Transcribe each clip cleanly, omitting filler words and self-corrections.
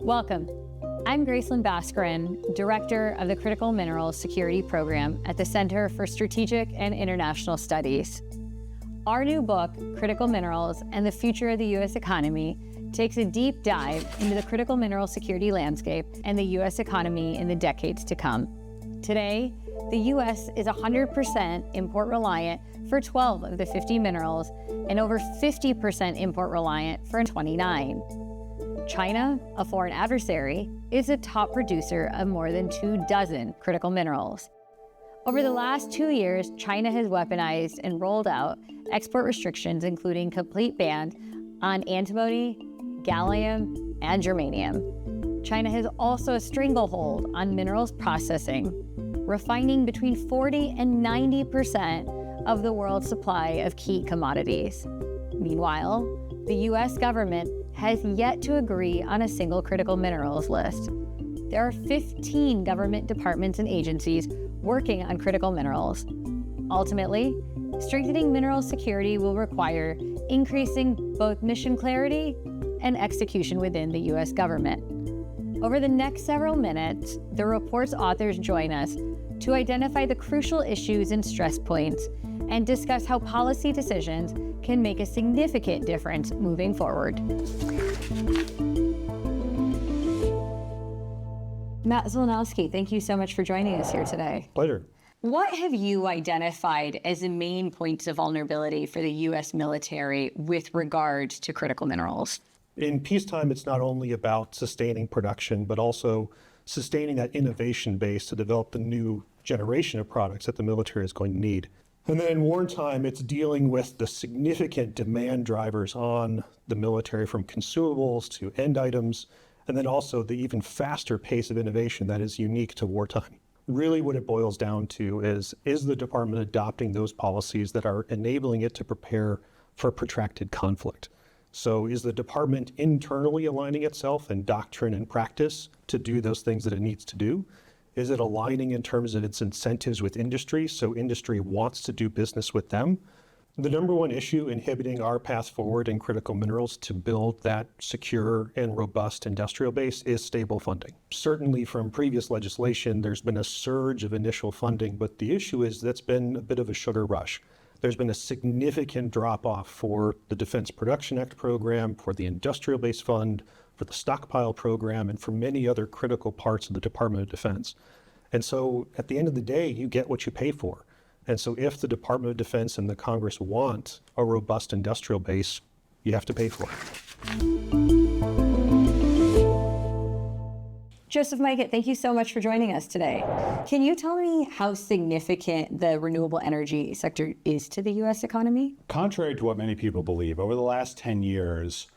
Welcome. I'm Gracelin Baskaran, Director of the Critical Minerals Security Program at the Center for Strategic and International Studies. Our new book, Critical Minerals and the Future of the U.S. Economy, takes a deep dive into the critical mineral security landscape and the U.S. economy in the decades to come. Today, the U.S. is 100% import reliant for 12 of the 50 minerals and over 50% import reliant for 29. China, a foreign adversary, is a top producer of more than 24 critical minerals. Over the last 2 years, China has weaponized and rolled out export restrictions, including complete ban on antimony, gallium, and germanium. China has also a stranglehold on minerals processing, refining between 40 and 90% of the world's supply of key commodities. Meanwhile, the U.S. government has yet to agree on a single critical minerals list. There are 15 government departments and agencies working on critical minerals. Ultimately, strengthening mineral security will require increasing both mission clarity and execution within the U.S. government. Over the next several minutes, the report's authors join us to identify the crucial issues and stress points and discuss how policy decisions can make a significant difference moving forward. Matt Zielinowski, thank you so much for joining us here today. Pleasure. What have you identified as the main points of vulnerability for the U.S. military with regards to critical minerals? In peacetime, it's not only about sustaining production, but also sustaining that innovation base to develop the new generation of products that the military is going to need. And then in wartime, it's dealing with the significant demand drivers on the military, from consumables to end items, and then also the even faster pace of innovation that is unique to wartime. Really what it boils down to is the department adopting those policies that are enabling it to prepare for protracted conflict? So is the department internally aligning itself in doctrine and practice to do those things that it needs to do? Is it aligning in terms of its incentives with industry, so industry wants to do business with them? The number one issue inhibiting our path forward in critical minerals to build that secure and robust industrial base is stable funding. Certainly from previous legislation, there's been a surge of initial funding, but the issue is that's been a bit of a sugar rush. There's been a significant drop-off for the Defense Production Act program, for the Industrial Base Fund, for the stockpile program, and for many other critical parts of the Department of Defense. And so at the end of the day, you get what you pay for. And so if the Department of Defense and the Congress want a robust industrial base, you have to pay for it. Joseph Mikett, thank you so much for joining us today. Can you tell me how significant the renewable energy sector is to the U.S. economy? Contrary to what many people believe, over the last 10 years,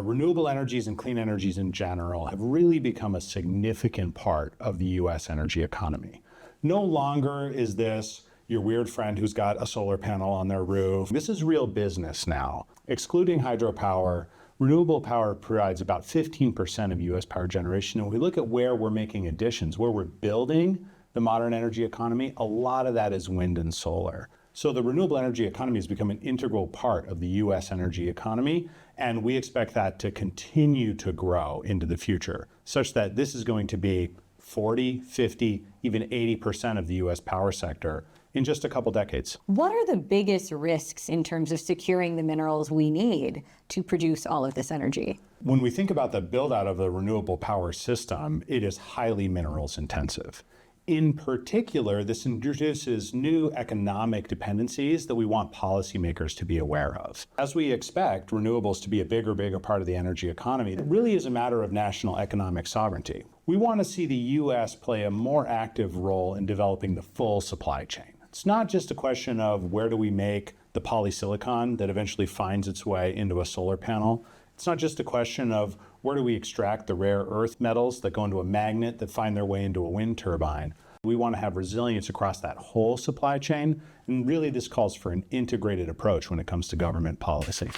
renewable energies and clean energies in general have really become a significant part of the U.S. energy economy. No longer is this your weird friend who's got a solar panel on their roof. This is real business now. Excluding hydropower, renewable power provides about 15% of U.S. power generation. And when we look at where we're making additions, where we're building the modern energy economy, a lot of that is wind and solar. So the renewable energy economy has become an integral part of the U.S. energy economy, and we expect that to continue to grow into the future, such that this is going to be 40, 50, even 80% of the U.S. power sector in just a couple decades. What are the biggest risks in terms of securing the minerals we need to produce all of this energy? When we think about the build out of the renewable power system, it is highly minerals intensive. In particular, this introduces new economic dependencies that we want policymakers to be aware of. As we expect renewables to be a bigger part of the energy economy, it really is a matter of national economic sovereignty. We want to see the U.S. play a more active role in developing the full supply chain. It's not just a question of where do we make the polysilicon that eventually finds its way into a solar panel. It's not just a question of where do we extract the rare earth metals that go into a magnet that find their way into a wind turbine. We want to have resilience across that whole supply chain, and really this calls for an integrated approach when it comes to government policy.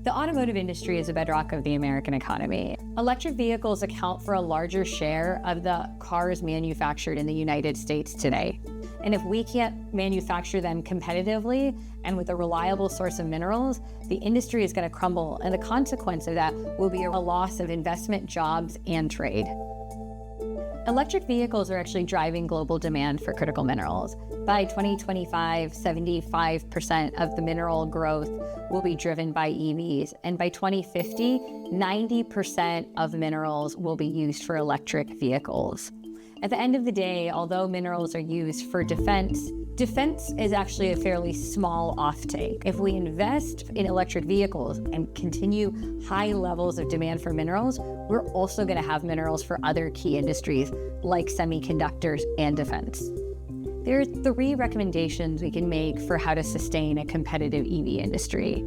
The automotive industry is a bedrock of the American economy. Electric vehicles account for a larger share of the cars manufactured in the United States today. And if we can't manufacture them competitively and with a reliable source of minerals, the industry is going to crumble. And the consequence of that will be a loss of investment, jobs, and trade. Electric vehicles are actually driving global demand for critical minerals. By 2025, 75% of the mineral growth will be driven by EVs. And by 2050, 90% of minerals will be used for electric vehicles. At the end of the day, although minerals are used for defense is actually a fairly small offtake. If we invest in electric vehicles and continue high levels of demand for minerals, we're also going to have minerals for other key industries like semiconductors and defense. There are 3 recommendations we can make for how to sustain a competitive EV industry.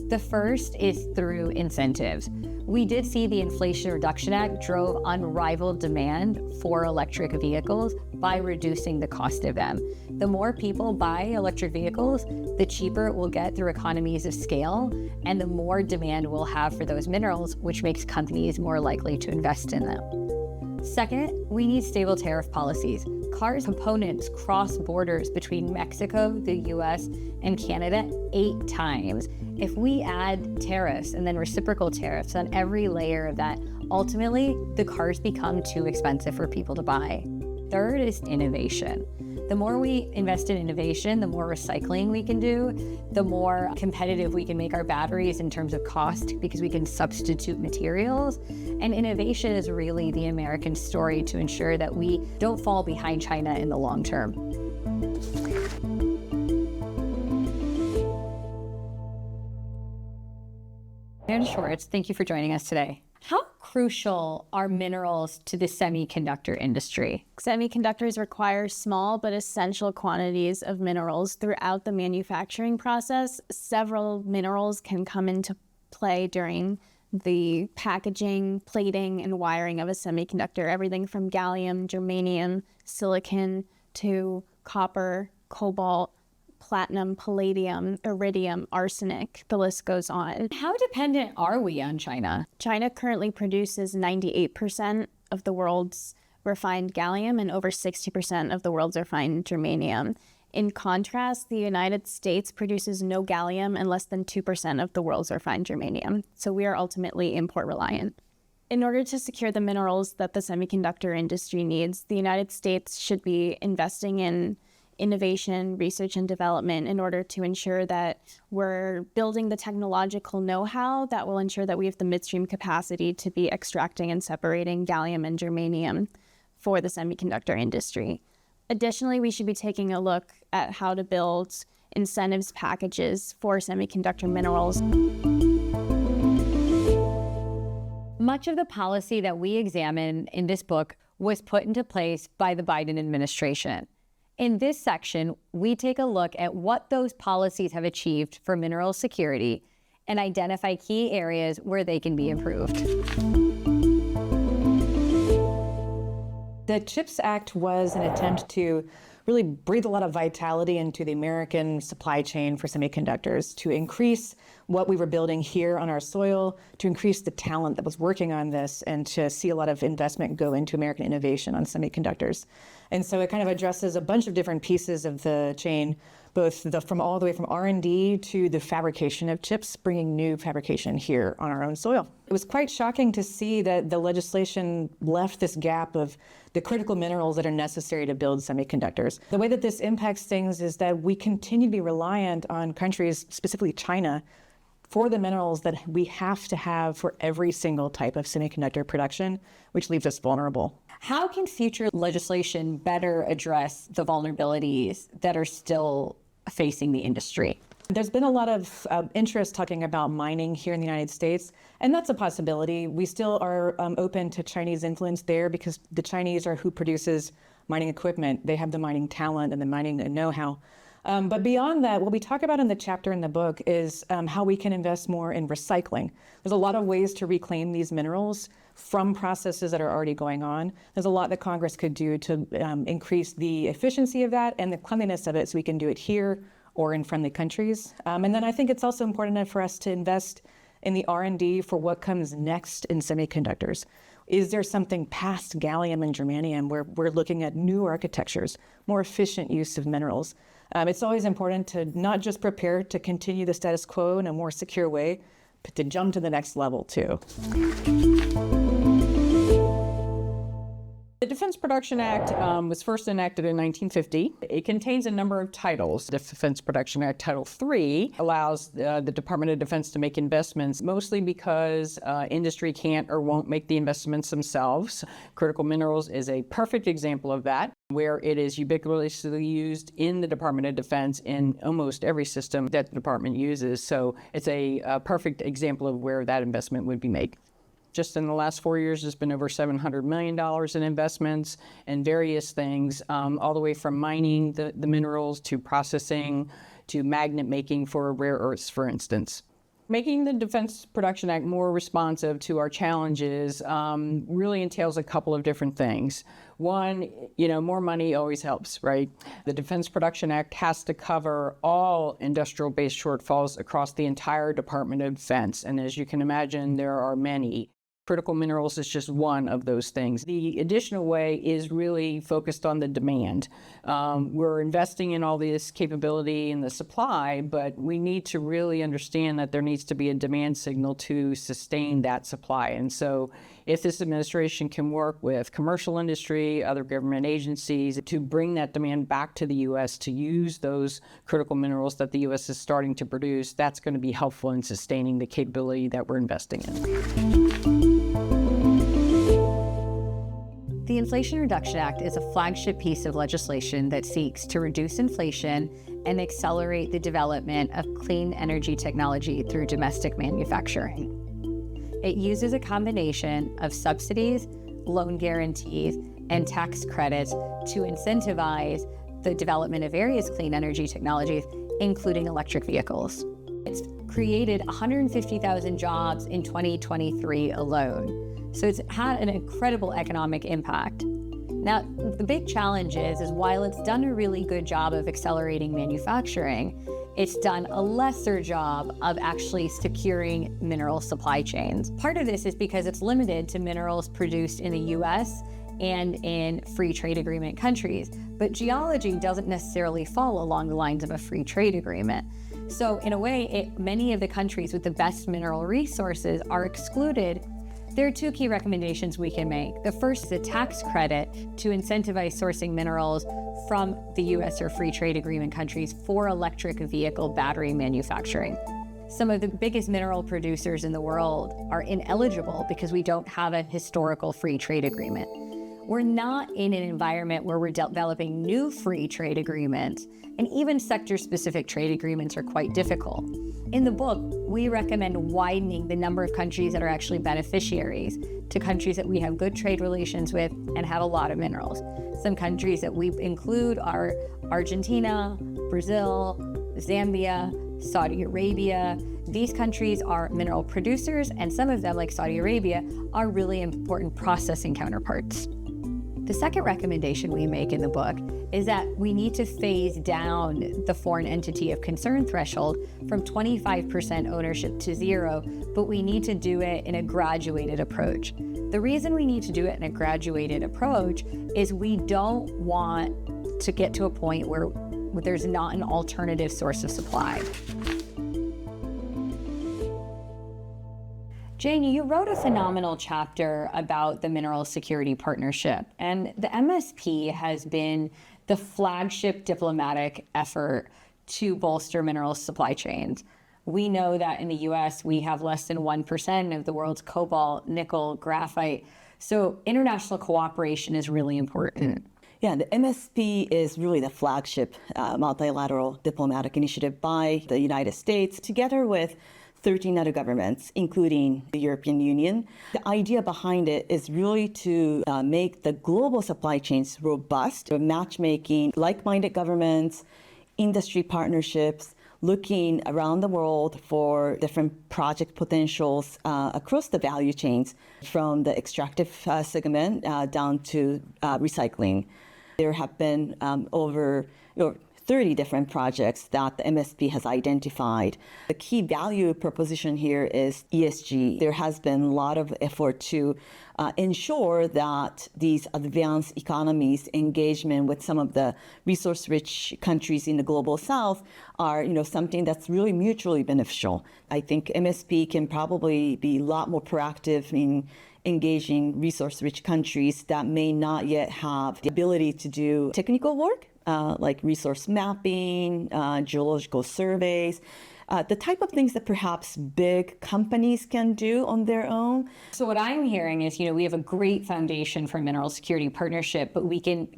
The first is through incentives. We did see the Inflation Reduction Act drove unrivaled demand for electric vehicles by reducing the cost of them. The more people buy electric vehicles, the cheaper it will get through economies of scale, and the more demand we'll have for those minerals, which makes companies more likely to invest in them. Second, we need stable tariff policies. Cars components cross borders between Mexico, the US, and Canada 8 times. If we add tariffs and then reciprocal tariffs on every layer of that, ultimately the cars become too expensive for people to buy. Third is innovation. The more we invest in innovation, the more recycling we can do, the more competitive we can make our batteries in terms of cost because we can substitute materials. And innovation is really the American story to ensure that we don't fall behind China in the long term. Aaron Schwartz, thank you for joining us today. How crucial are minerals to the semiconductor industry? Semiconductors require small but essential quantities of minerals throughout the manufacturing process. Several minerals can come into play during the packaging, plating, and wiring of a semiconductor. Everything from gallium, germanium, silicon, to copper, cobalt, platinum, palladium, iridium, arsenic, the list goes on. How dependent are we on China? China currently produces 98% of the world's refined gallium and over 60% of the world's refined germanium. In contrast, the United States produces no gallium and less than 2% of the world's refined germanium. So we are ultimately import reliant. In order to secure the minerals that the semiconductor industry needs, the United States should be investing in innovation, research, and development in order to ensure that we're building the technological know-how that will ensure that we have the midstream capacity to be extracting and separating gallium and germanium for the semiconductor industry. Additionally, we should be taking a look at how to build incentives packages for semiconductor minerals. Much of the policy that we examine in this book was put into place by the Biden administration. In this section, we take a look at what those policies have achieved for mineral security and identify key areas where they can be improved. The CHIPS Act was an attempt to really breathe a lot of vitality into the American supply chain for semiconductors, to increase what we were building here on our soil, to increase the talent that was working on this, and to see a lot of investment go into American innovation on semiconductors. And so it kind of addresses a bunch of different pieces of the chain, both from all the way from R&D to the fabrication of chips, bringing new fabrication here on our own soil. It was quite shocking to see that the legislation left this gap of the critical minerals that are necessary to build semiconductors. The way that this impacts things is that we continue to be reliant on countries, specifically China, for the minerals that we have to have for every single type of semiconductor production, which leaves us vulnerable. How can future legislation better address the vulnerabilities that are still facing the industry? There's been a lot of interest talking about mining here in the United States, and that's a possibility. We still are open to Chinese influence there because the Chinese are who produces mining equipment. They have the mining talent and the mining know-how. But beyond that, what we talk about in the chapter in the book is how we can invest more in recycling. There's a lot of ways to reclaim these minerals from processes that are already going on. There's a lot that Congress could do to increase the efficiency of that and the cleanliness of it so we can do it here or in friendly countries. And then I think it's also important for us to invest in the R&D for what comes next in semiconductors. Is there something past gallium and germanium where we're looking at new architectures, more efficient use of minerals? It's always important to not just prepare to continue the status quo in a more secure way, but to jump to the next level too. The Defense Production Act was first enacted in 1950. It contains a number of titles. The Defense Production Act Title III allows the Department of Defense to make investments, mostly because industry can't or won't make the investments themselves. Critical minerals is a perfect example of that, where it is ubiquitously used in the Department of Defense in almost every system that the department uses. So it's a perfect example of where that investment would be made. Just in the last 4 years, there's been over $700 million in investments in various things, all the way from mining the minerals to processing to magnet making for rare earths, for instance. Making the Defense Production Act more responsive to our challenges really entails a couple of different things. One, more money always helps, right? The Defense Production Act has to cover all industrial-based shortfalls across the entire Department of Defense. And as you can imagine, there are many. Critical minerals is just one of those things. The additional way is really focused on the demand. We're investing in all this capability and the supply, but we need to really understand that there needs to be a demand signal to sustain that supply. And so if this administration can work with commercial industry, other government agencies to bring that demand back to the U.S. to use those critical minerals that the U.S. is starting to produce, that's going to be helpful in sustaining the capability that we're investing in. The Inflation Reduction Act is a flagship piece of legislation that seeks to reduce inflation and accelerate the development of clean energy technology through domestic manufacturing. It uses a combination of subsidies, loan guarantees, and tax credits to incentivize the development of various clean energy technologies, including electric vehicles. It's created 150,000 jobs in 2023 alone. So it's had an incredible economic impact. Now, the big challenge is while it's done a really good job of accelerating manufacturing, it's done a lesser job of actually securing mineral supply chains. Part of this is because it's limited to minerals produced in the US and in free trade agreement countries. But geology doesn't necessarily fall along the lines of a free trade agreement. So in a way, many of the countries with the best mineral resources are excluded. There are two key recommendations we can make. The first is a tax credit to incentivize sourcing minerals from the US or free trade agreement countries for electric vehicle battery manufacturing. Some of the biggest mineral producers in the world are ineligible because we don't have a historical free trade agreement. We're not in an environment where we're developing new free trade agreements, and even sector-specific trade agreements are quite difficult. In the book, we recommend widening the number of countries that are actually beneficiaries to countries that we have good trade relations with and have a lot of minerals. Some countries that we include are Argentina, Brazil, Zambia, Saudi Arabia. These countries are mineral producers, and some of them, like Saudi Arabia, are really important processing counterparts. The second recommendation we make in the book is that we need to phase down the foreign entity of concern threshold from 25% ownership to 0, but we need to do it in a graduated approach. The reason we need to do it in a graduated approach is we don't want to get to a point where there's not an alternative source of supply. Jane, you wrote a phenomenal chapter about the Mineral Security Partnership, and the MSP has been the flagship diplomatic effort to bolster mineral supply chains. We know that in the US, we have less than 1% of the world's cobalt, nickel, graphite. So international cooperation is really important. Yeah, the MSP is really the flagship multilateral diplomatic initiative by the United States, together with 13 other governments, including the European Union. The idea behind it is really to make the global supply chains robust, matchmaking like-minded governments, industry partnerships, looking around the world for different project potentials across the value chains, from the extractive segment down to recycling. There have been over 30 different projects that the MSP has identified. The key value proposition here is ESG. There has been a lot of effort to ensure that these advanced economies' engagement with some of the resource-rich countries in the global south are, something that's really mutually beneficial. I think MSP can probably be a lot more proactive in engaging resource-rich countries that may not yet have the ability to do technical work, like resource mapping, geological surveys, the type of things that perhaps big companies can do on their own. So what I'm hearing is, we have a great foundation for mineral security partnership, but we can,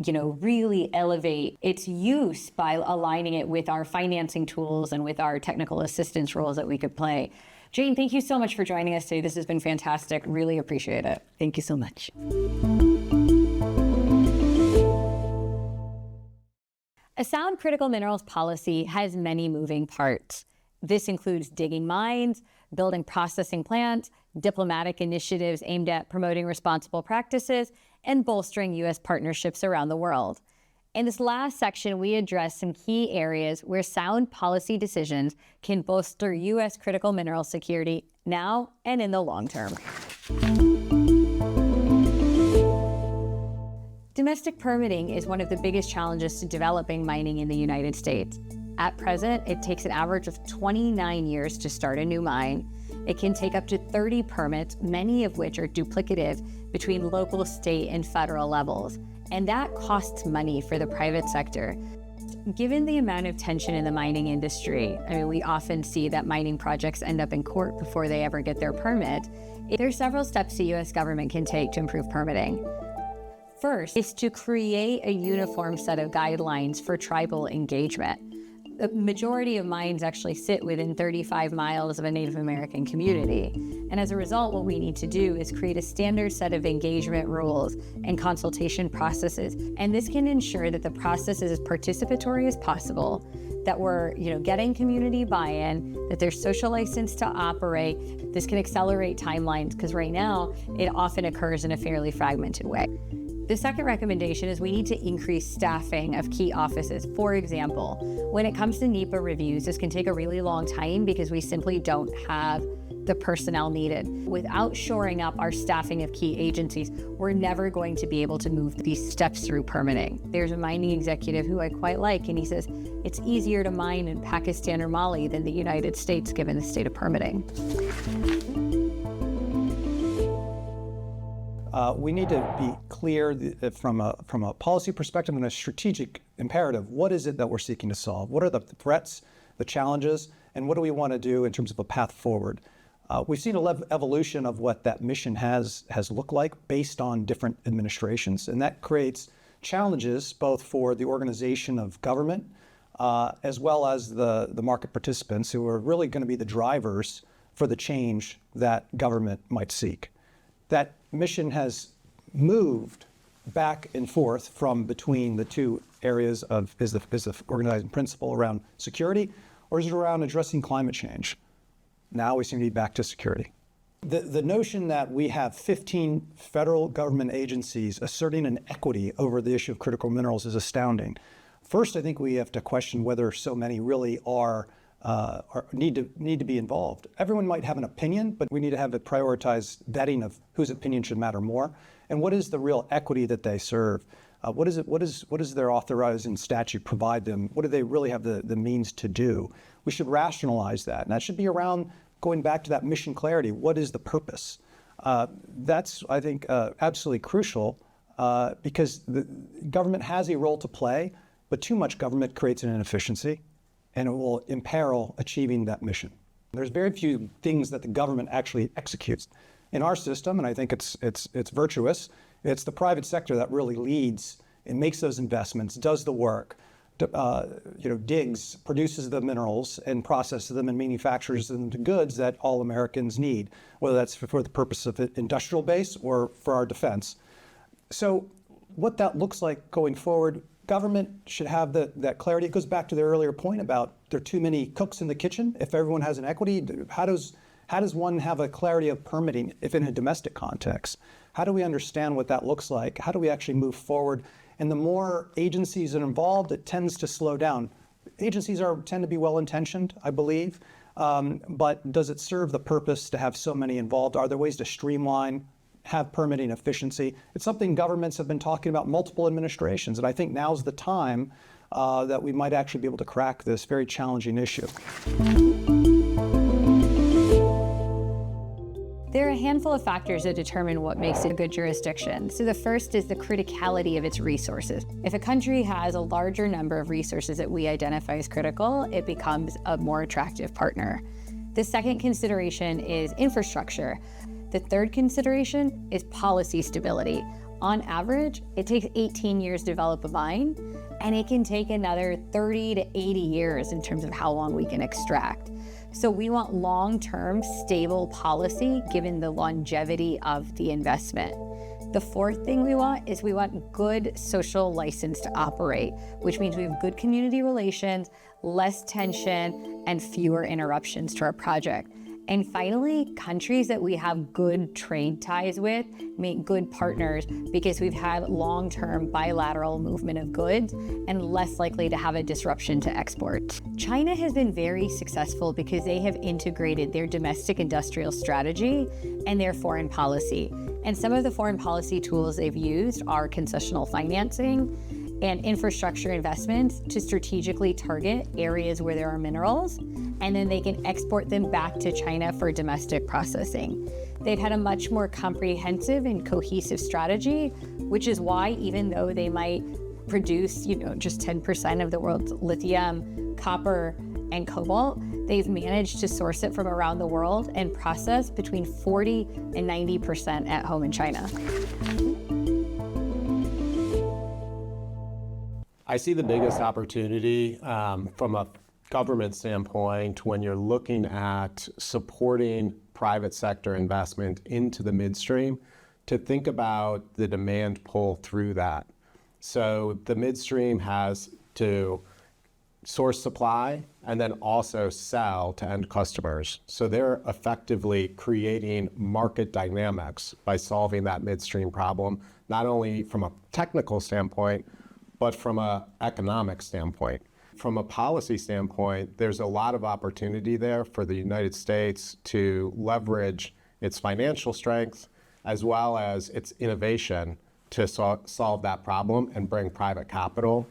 really elevate its use by aligning it with our financing tools and with our technical assistance roles that we could play. Jane, thank you so much for joining us today. This has been fantastic. Really appreciate it. Thank you so much. A sound critical minerals policy has many moving parts. This includes digging mines, building processing plants, diplomatic initiatives aimed at promoting responsible practices, and bolstering U.S. partnerships around the world. In this last section, we address some key areas where sound policy decisions can bolster U.S. critical mineral security now and in the long term. Domestic permitting is one of the biggest challenges to developing mining in the United States. At present, it takes an average of 29 years to start a new mine. It can take up to 30 permits, many of which are duplicative between local, state, and federal levels. And that costs money for the private sector. Given the amount of tension in the mining industry, we often see that mining projects end up in court before they ever get their permit. There are several steps the U.S. government can take to improve permitting. First is to create a uniform set of guidelines for tribal engagement. The majority of mines actually sit within 35 miles of a Native American community. And as a result, what we need to do is create a standard set of engagement rules and consultation processes. And this can ensure that the process is as participatory as possible, that we're getting community buy-in, that there's social license to operate. This can accelerate timelines because right now it often occurs in a fairly fragmented way. The second recommendation is we need to increase staffing of key offices. For example, when it comes to NEPA reviews, this can take a really long time because we simply don't have the personnel needed. Without shoring up our staffing of key agencies, we're never going to be able to move these steps through permitting. There's a mining executive who I quite like, and he says, it's easier to mine in Pakistan or Mali than the United States, given the state of permitting. We need to be clear from a policy perspective and a strategic imperative. What is it that we're seeking to solve? What are the threats, the challenges, and what do we want to do in terms of a path forward? We've seen an evolution of what that mission has looked like based on different administrations, and that creates challenges both for the organization of government as well as the market participants who are really going to be the drivers for the change that government might seek. That mission has moved back and forth from between the two areas of is the organizing principle around security, or is it around addressing climate change? Now we seem to be back to security. The notion that we have 15 federal government agencies asserting an equity over the issue of critical minerals is astounding. First, I think we have to question whether so many really need to be involved. Everyone might have an opinion, but we need to have a prioritized vetting of whose opinion should matter more, and what is the real equity that they serve. What does their authorizing statute provide them? What do they really have the means to do? We should rationalize that, and that should be around going back to that mission clarity. What is the purpose? That's, I think, absolutely crucial because the government has a role to play, but too much government creates an inefficiency, and it will imperil achieving that mission. There's very few things that the government actually executes. In our system, and I think it's virtuous, it's the private sector that really leads and makes those investments, does the work, digs, produces the minerals, and processes them and manufactures them into goods that all Americans need, whether that's for the purpose of industrial base or for our defense. So what that looks like going forward, government should have that clarity. It goes back to the earlier point about there are too many cooks in the kitchen. If everyone has an equity, how does one have a clarity of permitting if in a domestic context? How do we understand what that looks like? How do we actually move forward? And the more agencies are involved, it tends to slow down. agencies tend to be well-intentioned, I believe, but does it serve the purpose to have so many involved? Are there ways to streamline, have permitting efficiency? It's something governments have been talking about multiple administrations, and I think now's the time that we might actually be able to crack this very challenging issue. There are a handful of factors that determine what makes it a good jurisdiction. So the first is the criticality of its resources. If a country has a larger number of resources that we identify as critical, it becomes a more attractive partner. The second consideration is infrastructure. The third consideration is policy stability. On average, it takes 18 years to develop a mine, and it can take another 30 to 80 years in terms of how long we can extract. So we want long-term, stable policy given the longevity of the investment. The fourth thing we want is we want good social license to operate, which means we have good community relations, less tension, and fewer interruptions to our project. And finally, countries that we have good trade ties with make good partners because we've had long-term bilateral movement of goods and less likely to have a disruption to export. China has been very successful because they have integrated their domestic industrial strategy and their foreign policy. And some of the foreign policy tools they've used are concessional financing and infrastructure investments to strategically target areas where there are minerals, and then they can export them back to China for domestic processing. They've had a much more comprehensive and cohesive strategy, which is why even though they might produce, just 10% of the world's lithium, copper, and cobalt, they've managed to source it from around the world and process between 40 and 90% at home in China. I see the biggest opportunity from a government standpoint when you're looking at supporting private sector investment into the midstream to think about the demand pull through that. So the midstream has to source supply and then also sell to end customers. So they're effectively creating market dynamics by solving that midstream problem, not only from a technical standpoint, but from an economic standpoint. From a policy standpoint, there's a lot of opportunity there for the United States to leverage its financial strength as well as its innovation to solve that problem and bring private capital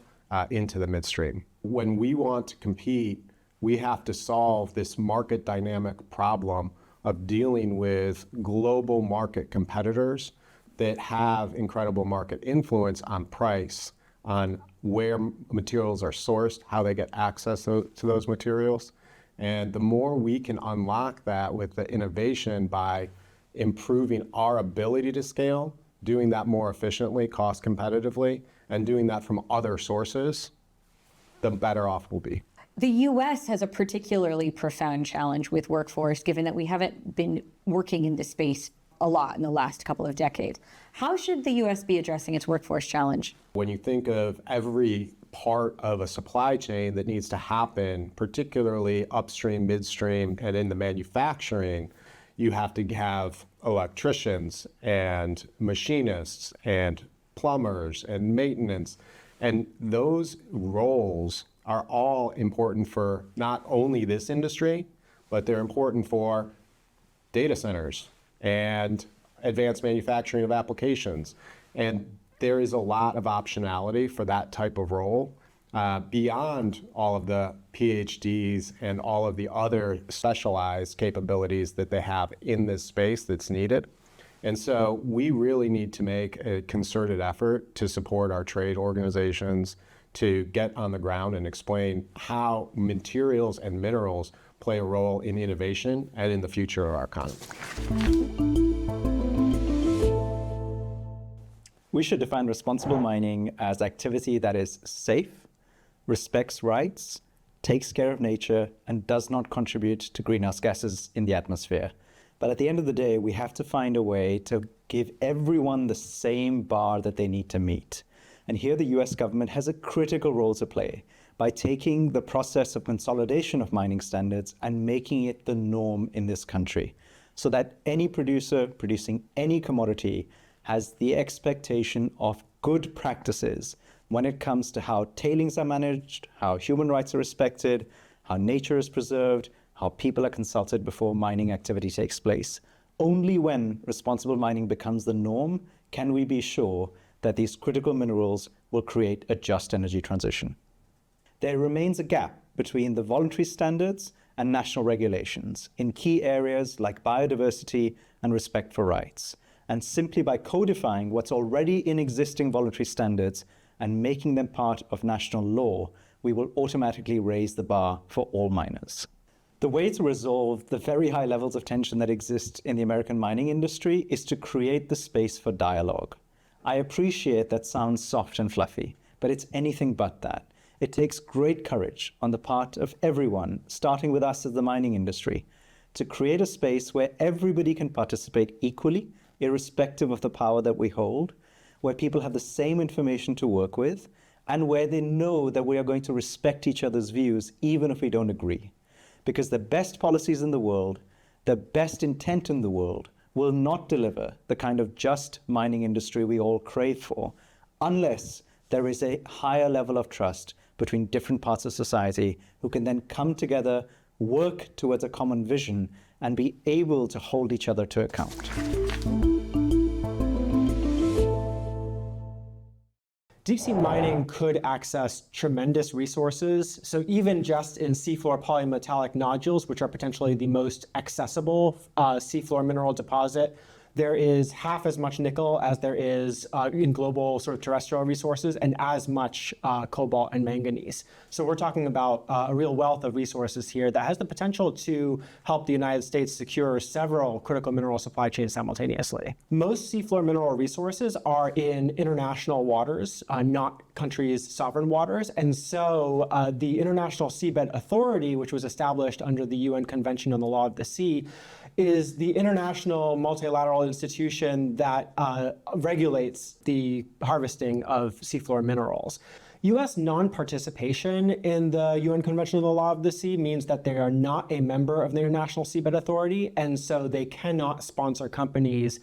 into the midstream. When we want to compete, we have to solve this market dynamic problem of dealing with global market competitors that have incredible market influence on price, on where materials are sourced, how they get access to those materials. And the more we can unlock that with the innovation by improving our ability to scale, doing that more efficiently, cost competitively, and doing that from other sources, the better off we'll be. The U.S. has a particularly profound challenge with workforce, given that we haven't been working in this space a lot in the last couple of decades. How should the U.S. be addressing its workforce challenge? When you think of every part of a supply chain that needs to happen, particularly upstream, midstream, and in the manufacturing, you have to have electricians and machinists and plumbers and maintenance. And those roles are all important for not only this industry, but they're important for data centers and advanced manufacturing of applications. And there is a lot of optionality for that type of role beyond all of the PhDs and all of the other specialized capabilities that they have in this space that's needed. And so we really need to make a concerted effort to support our trade organizations to get on the ground and explain how materials and minerals play a role in innovation and in the future of our economy. We should define responsible mining as activity that is safe, respects rights, takes care of nature, and does not contribute to greenhouse gases in the atmosphere. But at the end of the day, we have to find a way to give everyone the same bar that they need to meet. And here the US government has a critical role to play by taking the process of consolidation of mining standards and making it the norm in this country, so that any producer producing any commodity has the expectation of good practices when it comes to how tailings are managed, how human rights are respected, how nature is preserved, how people are consulted before mining activity takes place. Only when responsible mining becomes the norm can we be sure that these critical minerals will create a just energy transition. There remains a gap between the voluntary standards and national regulations in key areas like biodiversity and respect for rights. And simply by codifying what's already in existing voluntary standards and making them part of national law, we will automatically raise the bar for all miners. The way to resolve the very high levels of tension that exist in the American mining industry is to create the space for dialogue. I appreciate that sounds soft and fluffy, but it's anything but that. It takes great courage on the part of everyone, starting with us as the mining industry, to create a space where everybody can participate equally, irrespective of the power that we hold, where people have the same information to work with, and where they know that we are going to respect each other's views, even if we don't agree. Because the best policies in the world, the best intent in the world, will not deliver the kind of just mining industry we all crave for, unless there is a higher level of trust between different parts of society who can then come together, work towards a common vision, and be able to hold each other to account. Deep sea mining could access tremendous resources. So even just in seafloor polymetallic nodules, which are potentially the most accessible seafloor mineral deposit, there is half as much nickel as there is in global sort of terrestrial resources, and as much cobalt and manganese. So we're talking about a real wealth of resources here that has the potential to help the United States secure several critical mineral supply chains simultaneously. Most seafloor mineral resources are in international waters, not countries' sovereign waters. And so the International Seabed Authority, which was established under the UN Convention on the Law of the Sea, is the international multilateral institution that regulates the harvesting of seafloor minerals. U.S. non-participation in the UN Convention on the Law of the Sea means that they are not a member of the International Seabed Authority, and so they cannot sponsor companies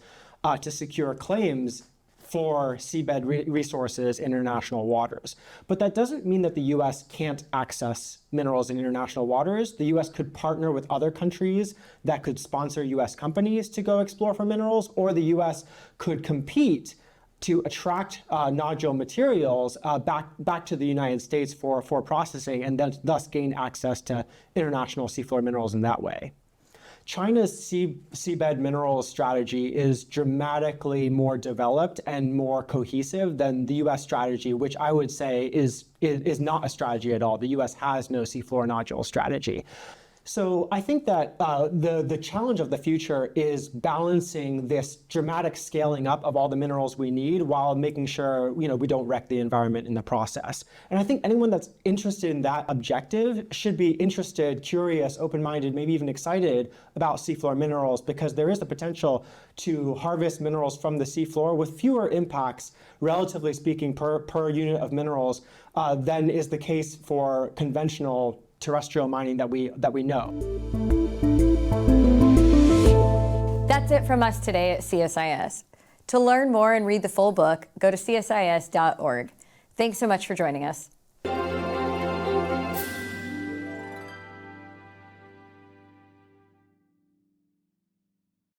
to secure claims for seabed resources in international waters. But that doesn't mean that the U.S. can't access minerals in international waters. The U.S. could partner with other countries that could sponsor U.S. companies to go explore for minerals, or the U.S. could compete to attract nodule materials back to the United States for processing, and then thus gain access to international seafloor minerals in that way. China's seabed minerals strategy is dramatically more developed and more cohesive than the U.S. strategy, which I would say is not a strategy at all. The U.S. has no seafloor nodule strategy. So I think that the challenge of the future is balancing this dramatic scaling up of all the minerals we need while making sure we don't wreck the environment in the process. And I think anyone that's interested in that objective should be interested, curious, open-minded, maybe even excited about seafloor minerals, because there is the potential to harvest minerals from the seafloor with fewer impacts, relatively speaking, per unit of minerals than is the case for conventional terrestrial mining that we know. That's it from us today at CSIS. To learn more and read the full book, go to csis.org. Thanks so much for joining us.